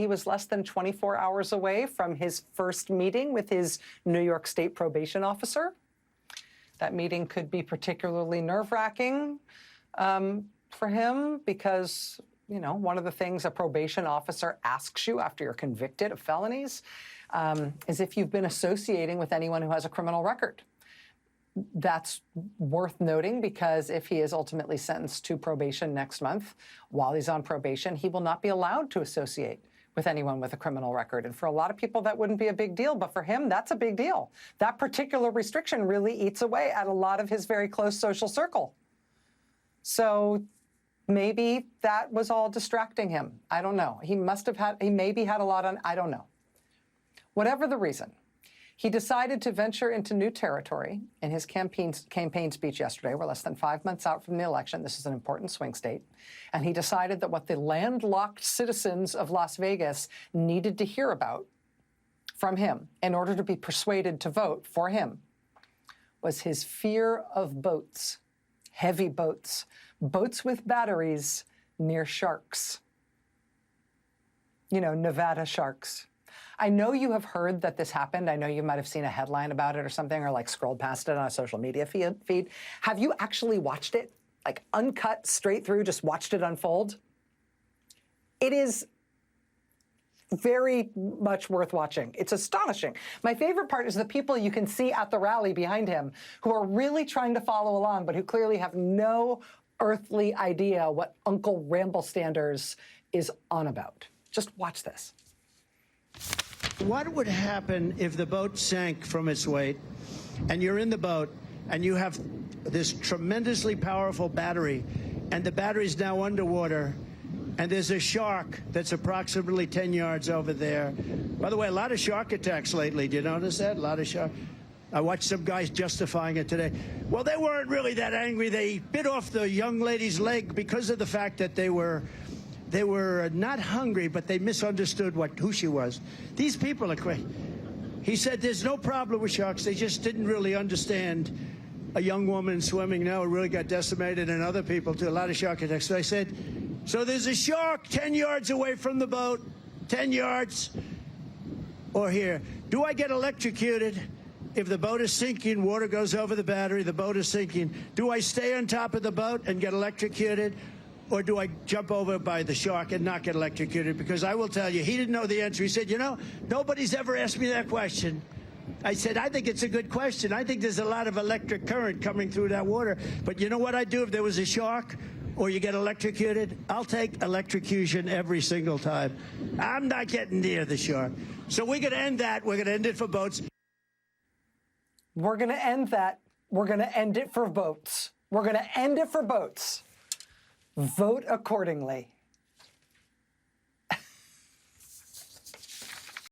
he was less than 24 hours away from his first meeting with his New York State probation officer. That meeting could be particularly nerve-wracking for him because, you know, one of the things a probation officer asks you after you're convicted of felonies is if you've been associating with anyone who has a criminal record. That's worth noting because if he is ultimately sentenced to probation next month, while he's on probation, he will not be allowed to associate with anyone with a criminal record. And for a lot of people, that wouldn't be a big deal. But for him, that's a big deal. That particular restriction really eats away at a lot of his very close social circle. So maybe that was all distracting him. I don't know. He maybe had a lot on, I don't know. Whatever the reason, he decided to venture into new territory in his campaign speech yesterday. We're less than 5 months out from the election. This is an important swing state. And he decided that what the landlocked citizens of Las Vegas needed to hear about from him in order to be persuaded to vote for him was his fear of boats, heavy boats, boats with batteries near sharks. You know, Nevada sharks. I know you have heard that this happened. I know you might have seen a headline about it or something, or like scrolled past it on a social media feed. Have you actually watched it? Like uncut, straight through, just watched it unfold? It is very much worth watching. It's astonishing. My favorite part is the people you can see at the rally behind him who are really trying to follow along, but who clearly have no earthly idea what Uncle Ramblestanders is on about. Just watch this. What would happen if the boat sank from its weight and you're in the boat and you have this tremendously powerful battery and the battery's now underwater and there's a shark that's approximately 10 yards over there? By the way, a lot of shark attacks lately. Do you notice that? A lot of shark. I watched some guys justifying it today. Well, they weren't really that angry. They bit off the young lady's leg because of the fact that they were not hungry, but they misunderstood who she was. These people are crazy. He said there's no problem with sharks. They just didn't really understand a young woman swimming now really got decimated, and other people too, a lot of shark attacks. So I said, so there's a shark 10 yards away from the boat, 10 yards, or here. Do I get electrocuted? If the boat is sinking, water goes over the battery, the boat is sinking. Do I stay on top of the boat and get electrocuted? Or do I jump over by the shark and not get electrocuted? Because I will tell you, he didn't know the answer. He said, you know, nobody's ever asked me that question. I said, I think it's a good question. I think there's a lot of electric current coming through that water. But you know what I'd do if there was a shark or you get electrocuted? I'll take electrocution every single time. I'm not getting near the shark. So we're going to end that. We're going to end it for boats. We're going to end that. We're going to end it for boats. We're going to end it for boats. Vote accordingly.